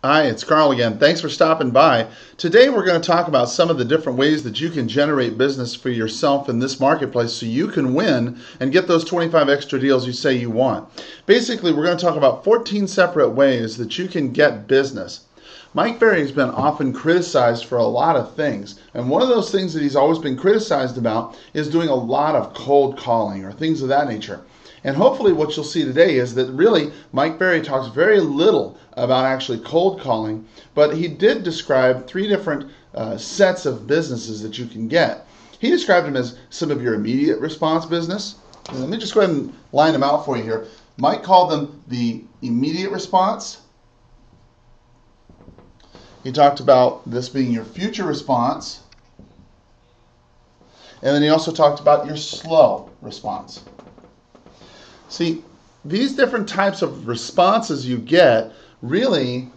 Hi, it's Karl again. Thanks for stopping by. Today we're going to talk about some of the different ways that you can generate business for yourself in this marketplace so you can win and get those 25 extra deals you say you want. Basically, we're going to talk about 14 separate ways that you can get business. Mike Berry has been often criticized for a lot of things, and one of those things that he's always been criticized about is doing a lot of cold calling or things of that nature. And hopefully what you'll see today is that really Mike Berry talks very little about actually cold calling, but he did describe three different sets of businesses that you can get. He described them as some of your immediate response business. And let me just go ahead and line them out for you here. Mike called them the immediate response. He talked about this being your future response. And then he also talked about your slow response. See, these different types of responses you get really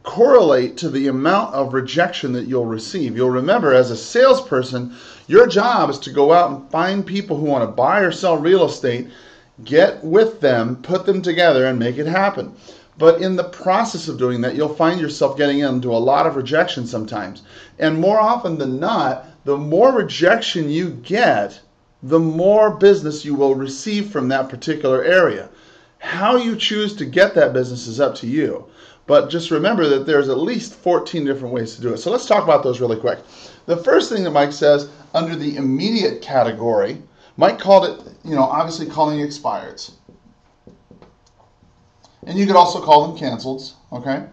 correlate to the amount of rejection that you'll receive. You'll remember, as a salesperson, your job is to go out and find people who want to buy or sell real estate, get with them, put them together, and make it happen. But in the process of doing that, you'll find yourself getting into a lot of rejection sometimes. And more often than not, the more rejection you get, the more business you will receive from that particular area. How you choose to get that business is up to you. But just remember that there's at least 14 different ways to do it. So let's talk about those really quick. The first thing that Mike says under the immediate category, Mike called it, obviously calling expireds. And you could also call them canceleds, okay?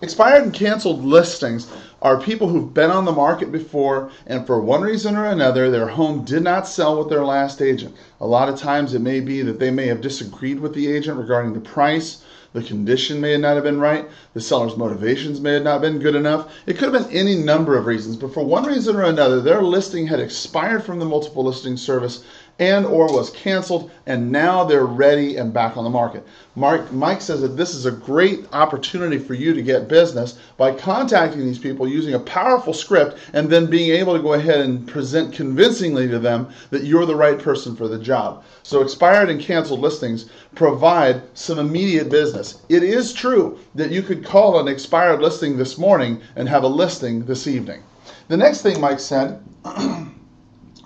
Expired and canceled listings are people who've been on the market before and for one reason or another their home did not sell with their last agent. A lot of times it may be that they may have disagreed with the agent regarding the price, the condition may not have been right, the seller's motivations may have not been good enough. It could have been any number of reasons, but for one reason or another their listing had expired from the multiple listing service and or was canceled, and now they're ready and back on the market. Mike says that this is a great opportunity for you to get business by contacting these people using a powerful script and then being able to go ahead and present convincingly to them that you're the right person for the job. So expired and canceled listings provide some immediate business. It is true that you could call an expired listing this morning and have a listing this evening. The next thing Mike said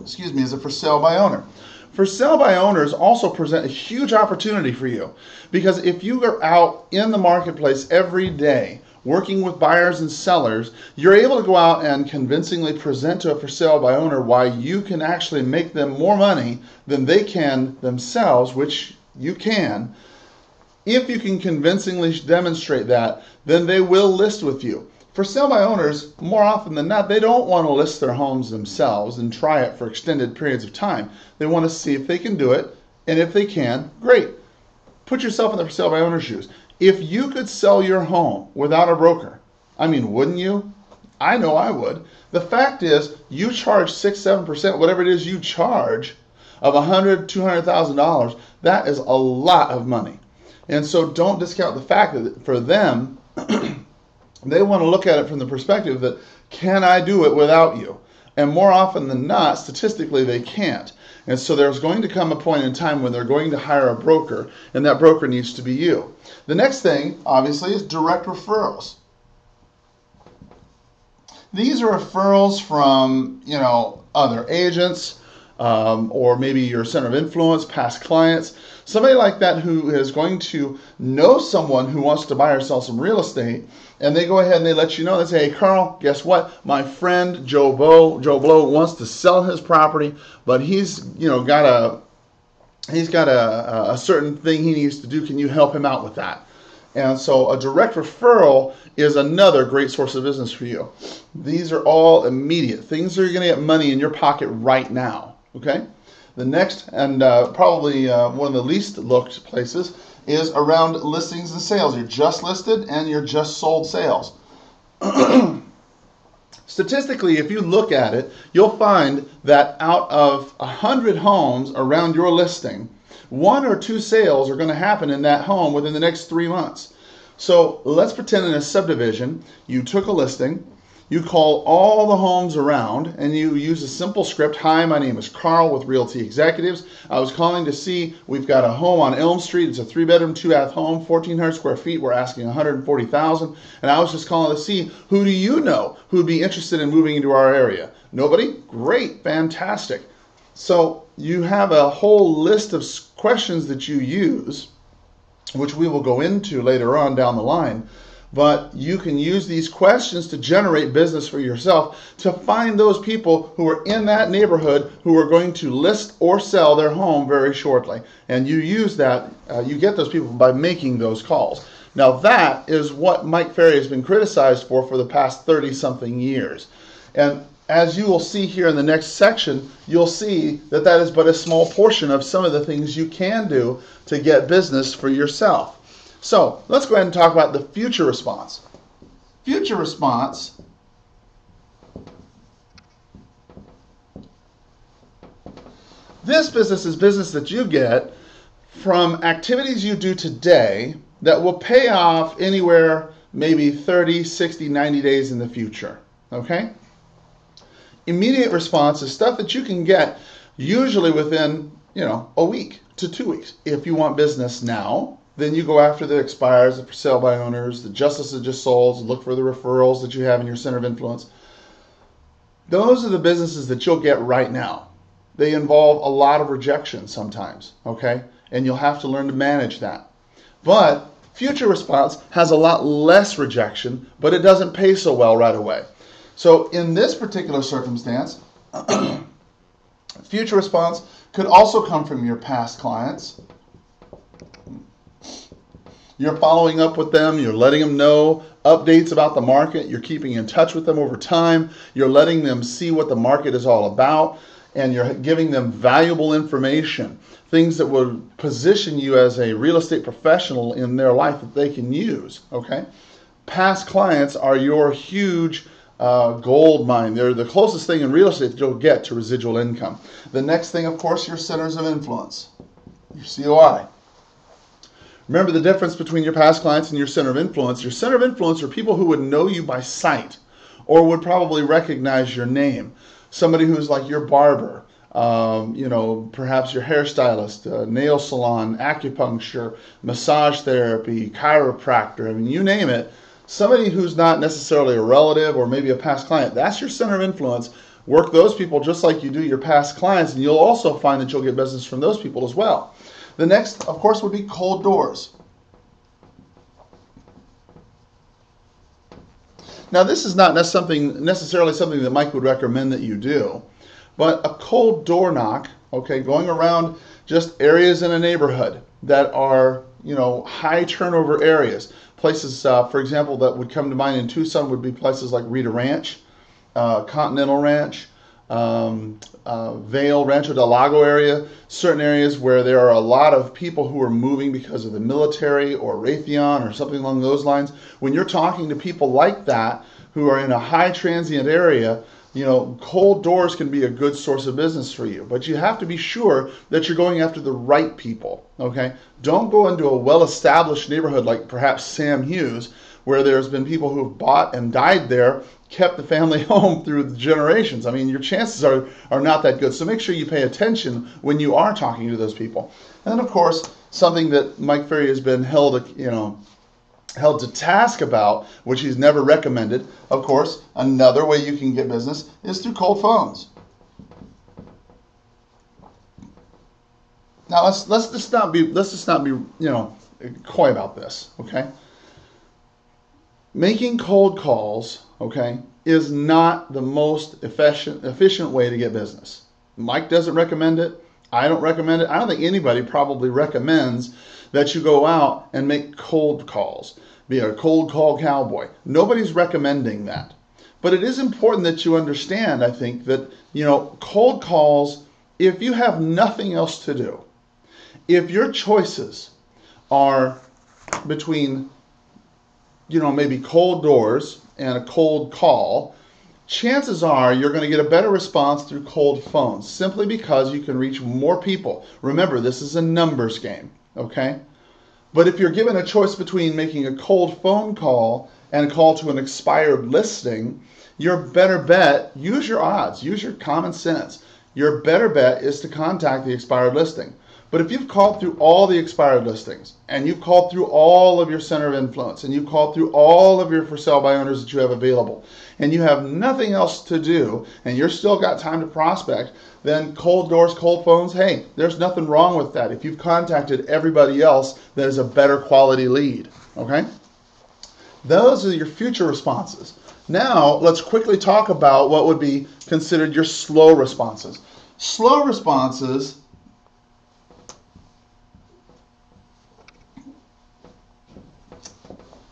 is a for sale by owner. For sale by owners also present a huge opportunity for you, because if you are out in the marketplace every day working with buyers and sellers, you're able to go out and convincingly present to a for sale by owner why you can actually make them more money than they can themselves, which you can. If you can convincingly demonstrate that, then they will list with you. For sale by owners, more often than not, they don't want to list their homes themselves and try it for extended periods of time. They want to see if they can do it, and if they can, great. Put yourself in the for sale by owner shoes. If you could sell your home without a broker, wouldn't you? I know I would. The fact is, you charge 6-7%, whatever it is you charge, of $100,000, $200,000. That is a lot of money. And so don't discount the fact that for them, they want to look at it from the perspective that, can I do it without you? And more often than not, statistically, they can't. And so there's going to come a point in time when they're going to hire a broker, and that broker needs to be you. The next thing, obviously, is direct referrals. These are referrals from, other agents, or maybe your center of influence, past clients, somebody like that who is going to know someone who wants to buy or sell some real estate, and they go ahead and they let you know, they say, hey, Karl, guess what? My friend Joe Blow wants to sell his property, but he's got a certain thing he needs to do. Can you help him out with that? And so a direct referral is another great source of business for you. These are all immediate things that are going to get money in your pocket right now. Okay? The next, and probably one of the least looked places, is around listings and sales. You're just listed and you're just sold sales. Statistically, if you look at it, you'll find that out of 100 homes around your listing, 1 or 2 sales are going to happen in that home within the next 3 months. So let's pretend in a subdivision, you took a listing, You call all the homes around and you use a simple script. Hi, my name is Karl with Realty Executives. I was calling to see, we've got a home on Elm Street. It's a 3-bedroom, 2-bath home, 1,400 square feet. We're asking $140,000. And I was just calling to see, who do you know who would be interested in moving into our area? Nobody? Great, fantastic. So you have a whole list of questions that you use, which we will go into later on down the line. But you can use these questions to generate business for yourself, to find those people who are in that neighborhood who are going to list or sell their home very shortly. And you use that, you get those people by making those calls. Now that is what Mike Ferry has been criticized for the past 30-something years. And as you will see here in the next section, you'll see that that is but a small portion of some of the things you can do to get business for yourself. So let's go ahead and talk about the future response. Future response this business is business that you get from activities you do today that will pay off anywhere maybe 30, 60, 90 days in the future. Okay? Immediate response is stuff that you can get usually within, a week to 2 weeks. If you want business now, then you go after the expires, the for sale by owners, the justice of just souls, look for the referrals that you have in your center of influence. Those are the businesses that you'll get right now. They involve a lot of rejection sometimes, okay? And you'll have to learn to manage that. But future response has a lot less rejection, but it doesn't pay so well right away. So in this particular circumstance, future response could also come from your past clients. You're following up with them, you're letting them know updates about the market, you're keeping in touch with them over time, you're letting them see what the market is all about, and you're giving them valuable information, things that would position you as a real estate professional in their life that they can use, okay? Past clients are your huge gold mine. They're the closest thing in real estate that you'll get to residual income. The next thing, of course, your centers of influence, your COI. Remember the difference between your past clients and your center of influence. Your center of influence are people who would know you by sight or would probably recognize your name. Somebody who's like your barber, perhaps your hairstylist, nail salon, acupuncture, massage therapy, chiropractor, you name it. Somebody who's not necessarily a relative or maybe a past client. That's your center of influence. Work those people just like you do your past clients, and you'll also find that you'll get business from those people as well. The next, of course, would be cold doors. Now, this is not necessarily something that Mike would recommend that you do, but a cold door knock, okay, going around just areas in a neighborhood that are, high turnover areas. Places, for example, that would come to mind in Tucson would be places like Rita Ranch, Continental Ranch, Vail, Rancho Del Lago area, certain areas where there are a lot of people who are moving because of the military or Raytheon or something along those lines. When you're talking to people like that who are in a high transient area, cold doors can be a good source of business for you. But you have to be sure that you're going after the right people, okay? Don't go into a well-established neighborhood like perhaps Sam Hughes, where there's been people who have bought and died there, kept the family home through the generations. Your chances are not that good. So make sure you pay attention when you are talking to those people. And then, of course, something that Mike Ferry has been held to task about, which he's never recommended. Of course, another way you can get business is through cold phones. Now let's just not be coy about this, okay? Making cold calls, okay, is not the most efficient way to get business. Mike doesn't recommend it. I don't recommend it. I don't think anybody probably recommends that you go out and make cold calls, be a cold call cowboy. Nobody's recommending that. But it is important that you understand, I think, that, cold calls, if you have nothing else to do, if your choices are between, maybe cold doors and a cold call, chances are you're going to get a better response through cold phones, simply because you can reach more people. Remember, this is a numbers game, okay? But if you're given a choice between making a cold phone call and a call to an expired listing, your better bet, use your odds, use your common sense. Your better bet is to contact the expired listing. But if you've called through all the expired listings, and you've called through all of your center of influence, and you've called through all of your for sale by owners that you have available, and you have nothing else to do, and you're still got time to prospect, then cold doors, cold phones, hey, there's nothing wrong with that if you've contacted everybody else that is a better quality lead, okay? Those are your future responses. Now, let's quickly talk about what would be considered your slow responses. Slow responses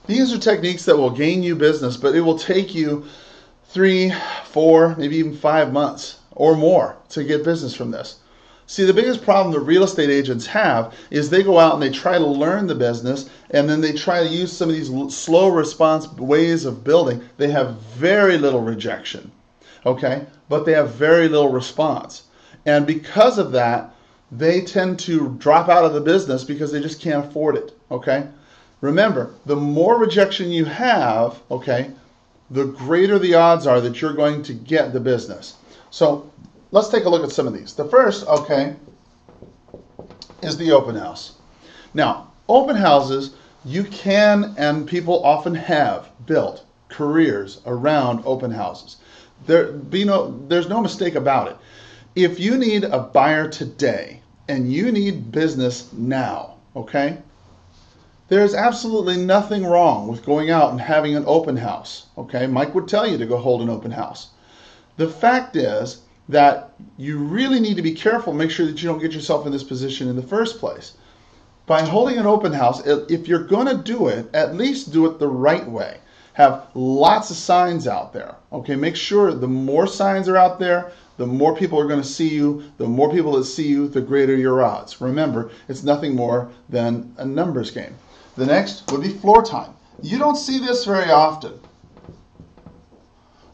these are techniques that will gain you business, but it will take you 3, 4, maybe even 5 months or more to get business from this. See, the biggest problem that real estate agents have is they go out and they try to learn the business, and then they try to use some of these slow response ways of building. They have very little rejection, okay? But they have very little response. And because of that, they tend to drop out of the business because they just can't afford it, okay? Remember, the more rejection you have, okay, the greater the odds are that you're going to get the business. So let's take a look at some of these. The first, okay, is the open house. Now, open houses, you can and people often have built careers around open houses. There's no mistake about it. If you need a buyer today and you need business now, okay, there's absolutely nothing wrong with going out and having an open house, okay? Mike would tell you to go hold an open house. The fact is that you really need to be careful, make sure that you don't get yourself in this position in the first place. By holding an open house, if you're going to do it, at least do it the right way. Have lots of signs out there, okay? Make sure the more signs are out there, the more people are going to see you. The more people that see you, the greater your odds. Remember, it's nothing more than a numbers game. The next would be floor time. You don't see this very often.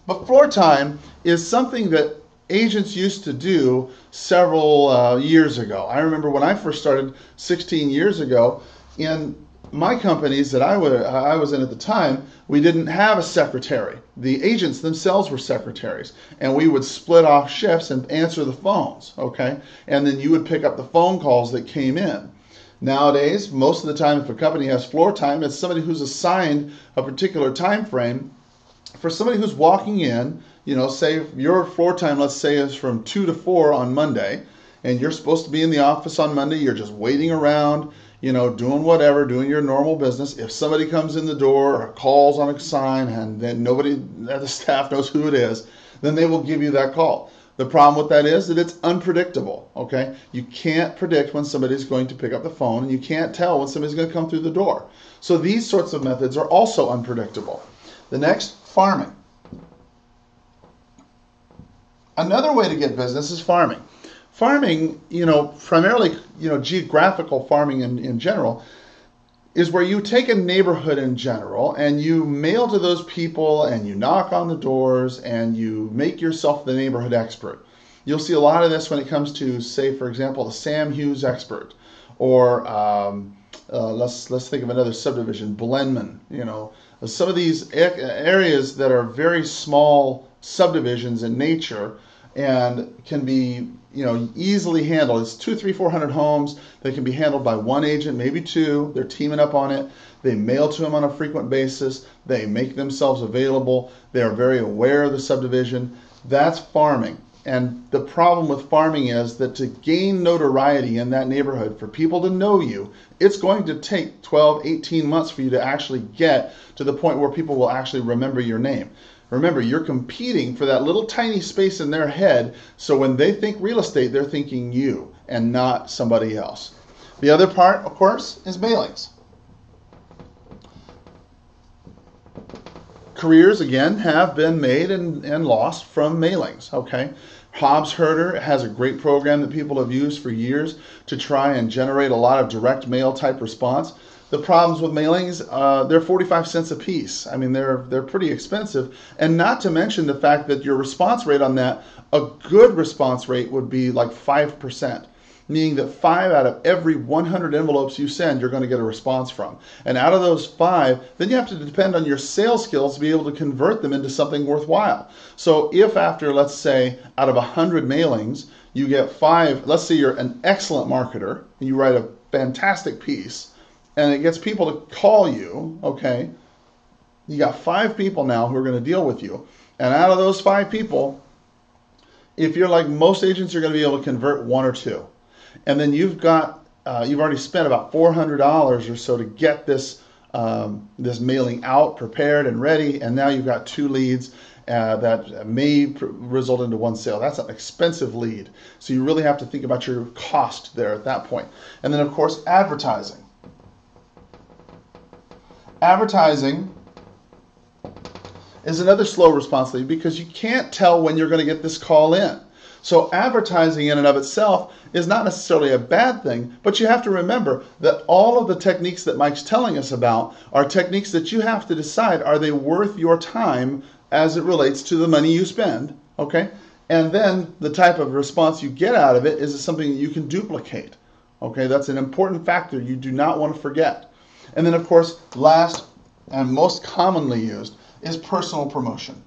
But floor time is something that agents used to do several years ago. I remember when I first started 16 years ago, in my companies that I was in at the time, we didn't have a secretary. The agents themselves were secretaries, and we would split off shifts and answer the phones, okay? And then you would pick up the phone calls that came in. Nowadays, most of the time, if a company has floor time, it's somebody who's assigned a particular time frame for somebody who's walking in. You know, say your floor time, let's say, is from 2 to 4 on Monday, and you're supposed to be in the office on Monday. You're just waiting around, you know, doing whatever, doing your normal business. If somebody comes in the door or calls on a sign and then nobody at the staff knows who it is, then they will give you that call. The problem with that is that it's unpredictable, okay? You can't predict when somebody's going to pick up the phone, and you can't tell when somebody's going to come through the door. So these sorts of methods are also unpredictable. The next, farming. Another way to get business is farming. Farming, you know, primarily, you know, geographical farming in general, is where you take a neighborhood in general and you mail to those people and you knock on the doors and you make yourself the neighborhood expert. You'll see a lot of this when it comes to, say, for example, the Sam Hughes expert, or let's think of another subdivision, Blenman. You know, some of these areas that are very small subdivisions in nature and can be, you know, easily handled. It's 200, 300, 400 homes. They can be handled by one agent, maybe two. They're teaming up on it. They mail to them on a frequent basis. They make themselves available. They are very aware of the subdivision. That's farming. And the problem with farming is that to gain notoriety in that neighborhood, for people to know you, it's going to take 12, 18 months for you to actually get to the point where people will actually remember your name. Remember, you're competing for that little tiny space in their head, so when they think real estate, they're thinking you and not somebody else. The other part, of course, is mailings. Careers, again, have been made and lost from mailings, okay? Hobbs Herder has a great program that people have used for years to try and generate a lot of direct mail type response. The problems with mailings, they're 45 cents a piece. I mean, they're pretty expensive. And not to mention the fact that your response rate on that, a good response rate would be like 5%. meaning that 5 out of every 100 envelopes you send, you're going to get a response from. And out of those 5, then you have to depend on your sales skills to be able to convert them into something worthwhile. So if after, let's say, out of 100 mailings, you get 5, let's say you're an excellent marketer, and you write a fantastic piece, and it gets people to call you, okay, you got 5 people now who are going to deal with you. And out of those 5 people, if you're like most agents, you're going to be able to convert 1 or 2. And then you've already spent about $400 or so to get this this mailing out, prepared and ready, and now you've got 2 leads that may result into 1 sale. That's an expensive lead. So you really have to think about your cost there at that point. And then, of course, advertising. Advertising is another slow response lead because you can't tell when you're going to get this call in. So advertising in and of itself is not necessarily a bad thing, but you have to remember that all of the techniques that Mike's telling us about are techniques that you have to decide, are they worth your time as it relates to the money you spend, okay? And then the type of response you get out of it is something that you can duplicate, okay? That's an important factor you do not want to forget. And then, of course, last and most commonly used is personal promotion.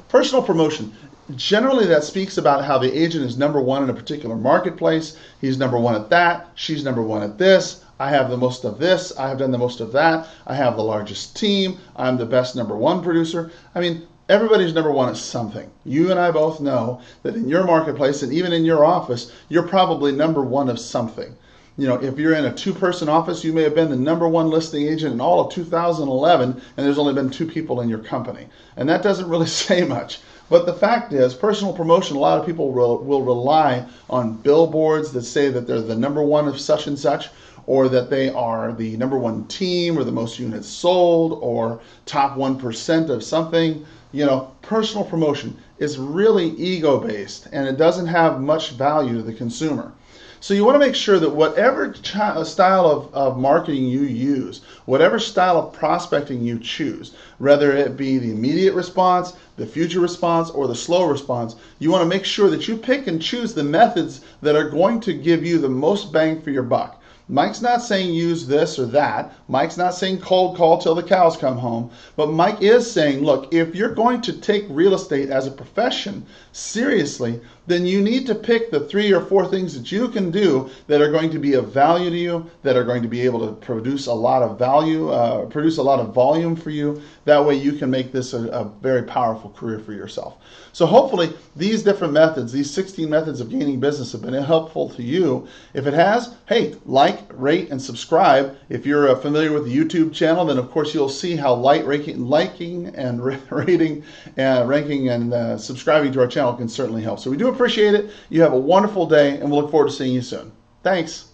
Personal promotion, generally that speaks about how the agent is number 1 in a particular marketplace. He's number 1 at that. She's number 1 at this. I have the most of this. I have done the most of that. I have the largest team. I'm the best number 1 producer. I mean, everybody's number 1 at something. You and I both know that in your marketplace and even in your office, you're probably number 1 of something. You know, if you're in a 2-person office, you may have been the number 1 listing agent in all of 2011, and there's only been 2 people in your company. And that doesn't really say much. But the fact is, personal promotion, a lot of people will rely on billboards that say that they're the number 1 of such and such, or that they are the number 1 team, or the most units sold, or top 1% of something. You know, personal promotion is really ego-based, and it doesn't have much value to the consumer. So you want to make sure that whatever style of marketing you use, whatever style of prospecting you choose, whether it be the immediate response, the future response, or the slow response, you want to make sure that you pick and choose the methods that are going to give you the most bang for your buck. Mike's not saying use this or that. Mike's not saying cold call till the cows come home. But Mike is saying, look, if you're going to take real estate as a profession seriously, then you need to pick the 3 or 4 things that you can do that are going to be of value to you, that are going to be able to produce a lot of value, produce a lot of volume for you. That way you can make this a very powerful career for yourself. So hopefully these different methods, these 16 methods of gaining business have been helpful to you. If it has, hey, like, rate, and subscribe. If you're familiar with the YouTube channel, then of course you'll see how liking and rating and ranking and subscribing to our channel can certainly help. So we do appreciate it. You have a wonderful day, and we'll look forward to seeing you soon. Thanks.